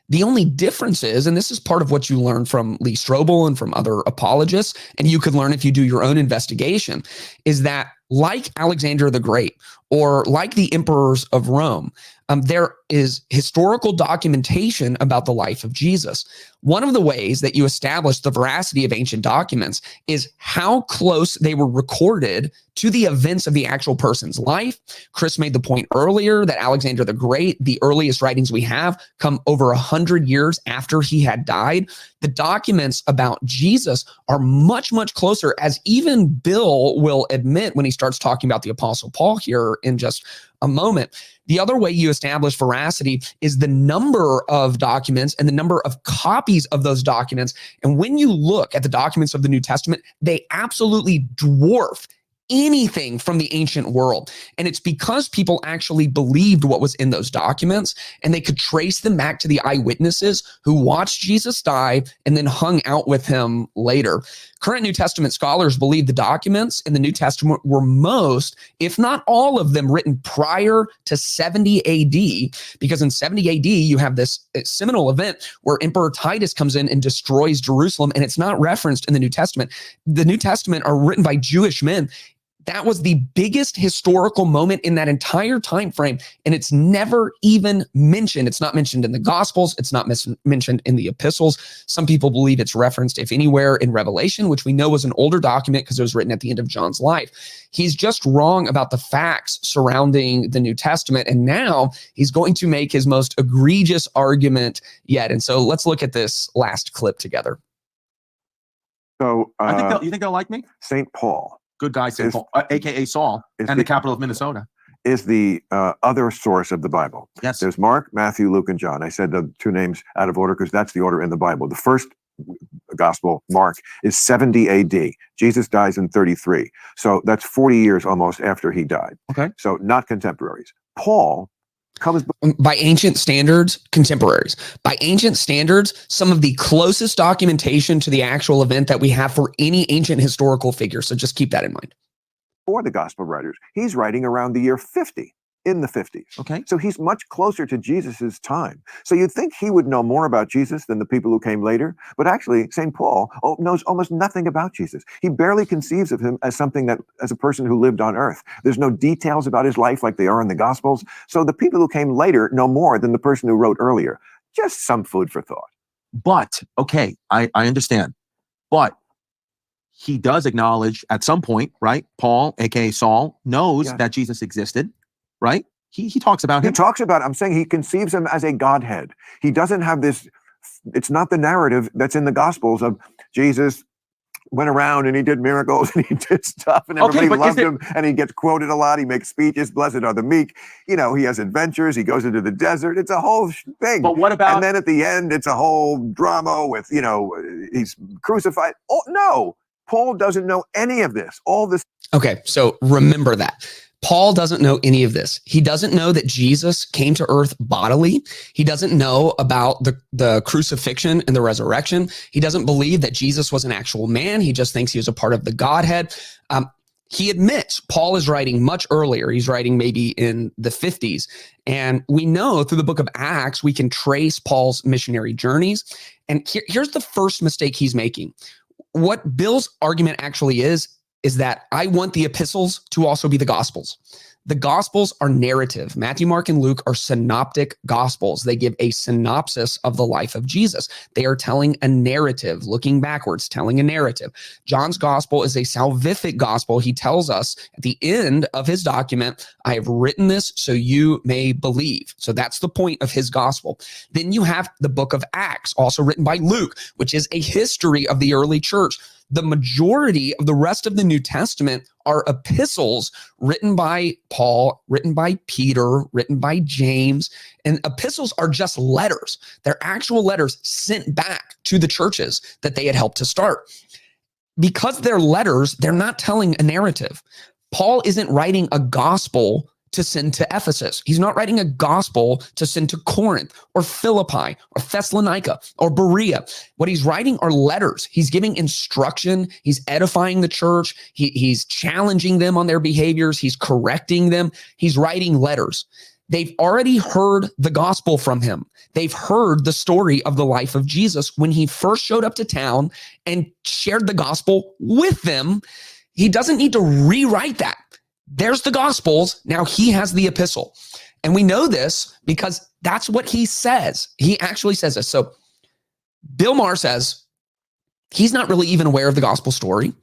The only difference is, and this is part of what you learn from Lee Strobel and from other apologists, and you could learn if you do your own investigation, is that like Alexander the Great or like the emperors of Rome, there is historical documentation about the life of Jesus. One of the ways that you establish the veracity of ancient documents is how close they were recorded to the events of the actual person's life. Chris made the point earlier that Alexander the Great, the earliest writings we have, come over 100 years after he had died. The documents about Jesus are much, much closer, as even Bill will admit when he starts talking about the Apostle Paul here in just a moment. The other way you establish veracity is the number of documents and the number of copies of those documents. And when you look at the documents of the New Testament, they absolutely dwarf anything from the ancient world. And it's because people actually believed what was in those documents, and they could trace them back to the eyewitnesses who watched Jesus die and then hung out with him later. Current New Testament scholars believe the documents in the New Testament were most, if not all of them, written prior to 70 AD, because in 70 AD, you have this seminal event where Emperor Titus comes in and destroys Jerusalem, and it's not referenced in the New Testament. The New Testament are written by Jewish men. That was the biggest historical moment in that entire time frame, and it's never even mentioned. It's not mentioned in the Gospels. It's not mentioned in the epistles. Some people believe it's referenced, if anywhere, in Revelation, which we know was an older document because it was written at the end of John's life. He's just wrong about the facts surrounding the New Testament, and now he's going to make his most egregious argument yet. And so let's look at this last clip together. So you think they'll like me? St. Paul. Good guy, St. Paul, a.k.a. Saul, and the capital of Minnesota. Is the other source of the Bible. Yes. There's Mark, Matthew, Luke, and John. I said the two names out of order because that's the order in the Bible. The first gospel, Mark, is 70 AD. Jesus dies in 33. So that's 40 years almost after he died. Okay. So not contemporaries. Paul comes by ancient standards, contemporaries. By ancient standards, some of the closest documentation to the actual event that we have for any ancient historical figure. So just keep that in mind. For the gospel writers, he's writing around the year 50, in the 50s. Okay. So he's much closer to Jesus's time. So you'd think he would know more about Jesus than the people who came later. But actually, St. Paul knows almost nothing about Jesus. He barely conceives of him as as a person who lived on earth. There's no details about his life like they are in the Gospels. So the people who came later know more than the person who wrote earlier. Just some food for thought. But, okay, I understand. But he does acknowledge at some point, right? Paul, aka Saul, knows that Jesus existed, right? He talks about him. He talks about, I'm saying he conceives him as a Godhead. He doesn't have this, it's not the narrative that's in the Gospels of Jesus went around and he did miracles and he did stuff and everybody loved him and he gets quoted a lot. He makes speeches, blessed are the meek. You know, he has adventures. He goes into the desert. It's a whole thing. But what about? And then at the end, it's a whole drama with, he's crucified. Oh, no. Paul doesn't know any of this. All this. Okay, so remember that. Paul doesn't know any of this. He doesn't know that Jesus came to earth bodily. He doesn't know about the crucifixion and the resurrection. He doesn't believe that Jesus was an actual man. He just thinks he was a part of the Godhead. He admits Paul is writing much earlier. He's writing maybe in the 50s. And we know through the book of Acts, we can trace Paul's missionary journeys. And here's the first mistake he's making. What Bill's argument actually is that I want the epistles to also be the gospels. The gospels are narrative. Matthew, Mark, and Luke are synoptic gospels. They give a synopsis of the life of Jesus. They are telling a narrative, looking backwards, telling a narrative. John's gospel is a salvific gospel. He tells us at the end of his document, I have written this so you may believe. So that's the point of his gospel. Then you have the book of Acts, also written by Luke, which is a history of the early church. The majority of the rest of the New Testament are epistles written by Paul, written by Peter, written by James. And epistles are just letters. They're actual letters sent back to the churches that they had helped to start. Because they're letters, they're not telling a narrative. Paul isn't writing a gospel to send to Ephesus. He's not writing a gospel to send to Corinth or Philippi or Thessalonica or Berea. What he's writing are letters. He's giving instruction. He's edifying the church. He's challenging them on their behaviors. He's correcting them. He's writing letters. They've already heard the gospel from him. They've heard the story of the life of Jesus when he first showed up to town and shared the gospel with them. He doesn't need to rewrite that. There's the Gospels. Now he has the epistle. And we know this because that's what he says. He actually says this. So Bill Maher says he's not really even aware of the gospel story.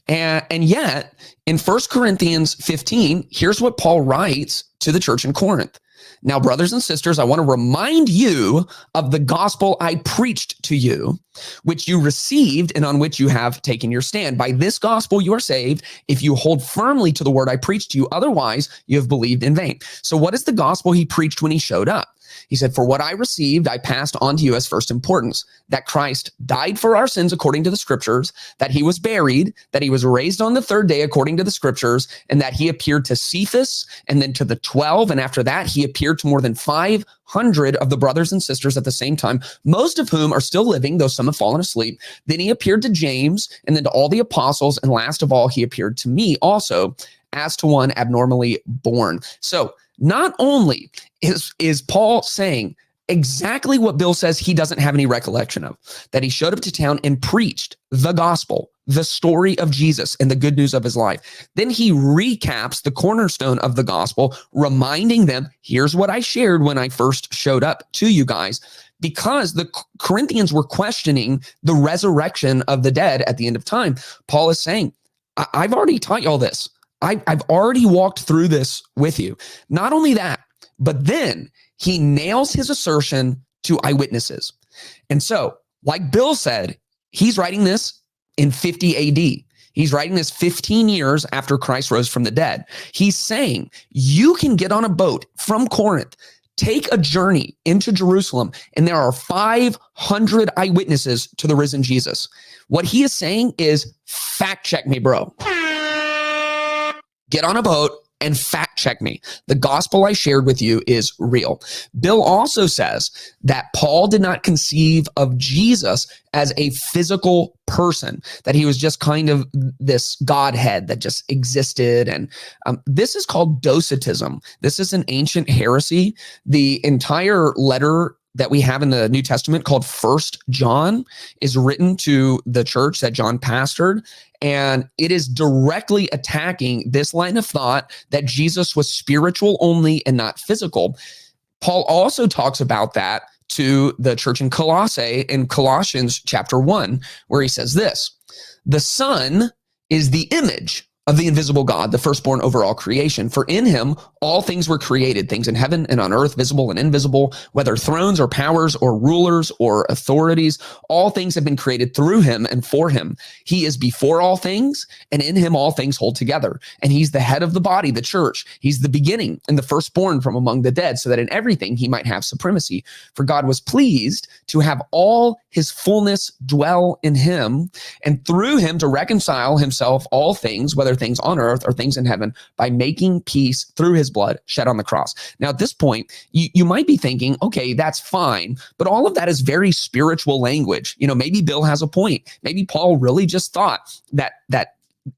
And yet in 1 Corinthians 15, here's what Paul writes to the church in Corinth. Now, brothers and sisters, I want to remind you of the gospel I preached to you, which you received and on which you have taken your stand. By this gospel you are saved if you hold firmly to the word I preached to you. Otherwise, you have believed in vain. So what is the gospel he preached when he showed up? He said, "For what I received, I passed on to you as first importance, that Christ died for our sins according to the scriptures, that he was buried, that he was raised on the third day according to the scriptures, and that he appeared to Cephas and then to the 12. And after that, he appeared to more than 500 of the brothers and sisters at the same time, most of whom are still living, though some have fallen asleep. Then he appeared to James and then to all the apostles. And last of all, he appeared to me also as to one abnormally born." So not only is Paul saying exactly what Bill says he doesn't have any recollection of, that he showed up to town and preached the gospel, the story of Jesus and the good news of his life. Then he recaps the cornerstone of the gospel, reminding them, here's what I shared when I first showed up to you guys, because the Corinthians were questioning the resurrection of the dead at the end of time. Paul is saying, I've already taught you all this. I've already walked through this with you. Not only that, but then he nails his assertion to eyewitnesses. And so, like Bill said, he's writing this in 50 AD. He's writing this 15 years after Christ rose from the dead. He's saying, you can get on a boat from Corinth, take a journey into Jerusalem, and there are 500 eyewitnesses to the risen Jesus. What he is saying is, fact check me, bro. Get on a boat and fact check me. The gospel I shared with you is real. Bill also says that Paul did not conceive of Jesus as a physical person, that he was just kind of this Godhead that just existed. And this is called Docetism. This is an ancient heresy. The entire letter that we have in the New Testament called 1 John is written to the church that John pastored. And it is directly attacking this line of thought that Jesus was spiritual only and not physical. Paul also talks about that to the church in Colossae in Colossians chapter 1, where he says this: "The Son is the image of the invisible God, the firstborn over all creation. For in him all things were created, things in heaven and on earth, visible and invisible, whether thrones or powers or rulers or authorities. All things have been created through him and for him. He is before all things, and in him all things hold together. And he's the head of the body, the church. He's the beginning and the firstborn from among the dead, so that in everything he might have supremacy. For God was pleased to have all his fullness dwell in him, and through him to reconcile himself all things, whether things on earth or things in heaven, by making peace through his blood shed on the cross." Now, at this point, you might be thinking, okay, that's fine, but all of that is very spiritual language. You know, maybe Bill has a point. Maybe Paul really just thought that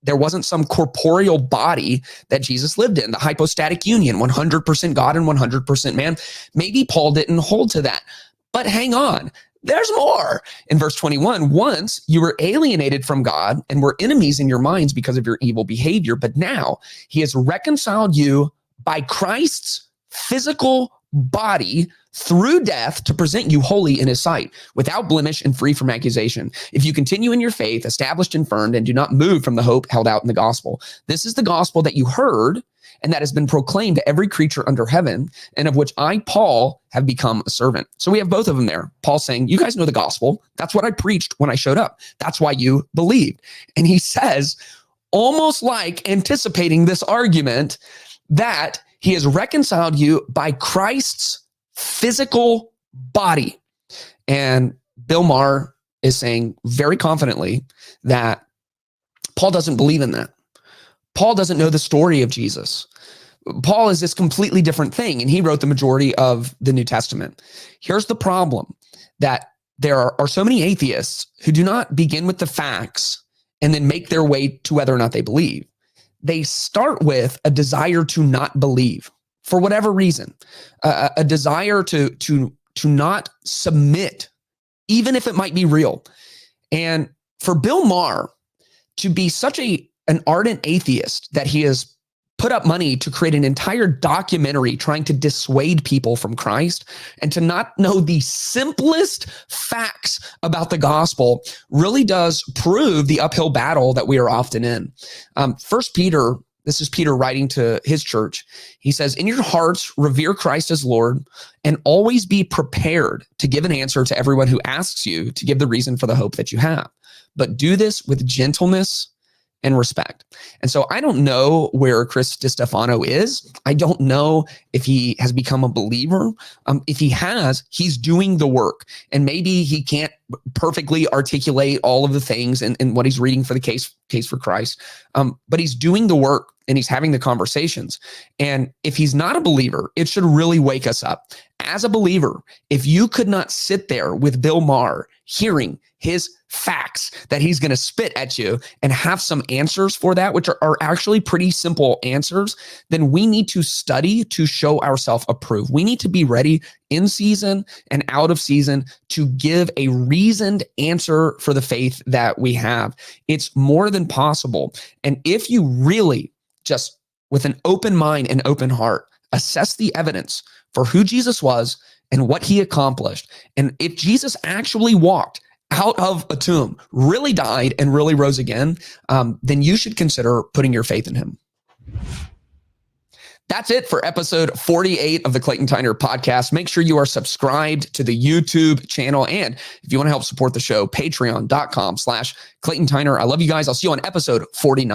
there wasn't some corporeal body that Jesus lived in, the hypostatic union, 100% God and 100% man. Maybe Paul didn't hold to that. But hang on. There's more. In verse 21, "Once you were alienated from God and were enemies in your minds because of your evil behavior, but now he has reconciled you by Christ's physical body through death to present you holy in his sight, without blemish and free from accusation. If you continue in your faith, established and firm, and do not move from the hope held out in the gospel. This is the gospel that you heard and that has been proclaimed to every creature under heaven, and of which I, Paul, have become a servant." So we have both of them there. Paul saying, you guys know the gospel. That's what I preached when I showed up. That's why you believed. And he says, almost like anticipating this argument, that he has reconciled you by Christ's physical body. And Bill Maher is saying very confidently that Paul doesn't believe in that. Paul doesn't know the story of Jesus. Paul is this completely different thing, and he wrote the majority of the New Testament. Here's the problem, that there are so many atheists who do not begin with the facts and then make their way to whether or not they believe. They start with a desire to not believe for whatever reason, a desire to not submit, even if it might be real. And for Bill Maher to be such an ardent atheist that he has put up money to create an entire documentary trying to dissuade people from Christ, and to not know the simplest facts about the gospel, really does prove the uphill battle that we are often in. First Peter, this is Peter writing to his church. He says, "In your hearts, revere Christ as Lord, and always be prepared to give an answer to everyone who asks you to give the reason for the hope that you have. But do this with gentleness and respect. And so I don't know where Chris DiStefano is. I don't know if he has become a believer. If he has, he's doing the work. And maybe he can't perfectly articulate all of the things in what he's reading for the case for Christ. But he's doing the work and he's having the conversations. And if he's not a believer, it should really wake us up. As a believer, if you could not sit there with Bill Maher hearing his facts that he's going to spit at you and have some answers for that, which are actually pretty simple answers, then we need to study to show ourselves approved. We need to be ready in season and out of season to give a reasoned answer for the faith that we have. It's more than possible. And if you really just with an open mind and open heart, assess the evidence for who Jesus was and what he accomplished. And if Jesus actually walked out of a tomb, really died and really rose again, then you should consider putting your faith in him. That's it for episode 48 of the Clayton Tyner podcast. Make sure you are subscribed to the YouTube channel. And if you want to help support the show, patreon.com/Clayton Tyner. I love you guys. I'll see you on episode 49.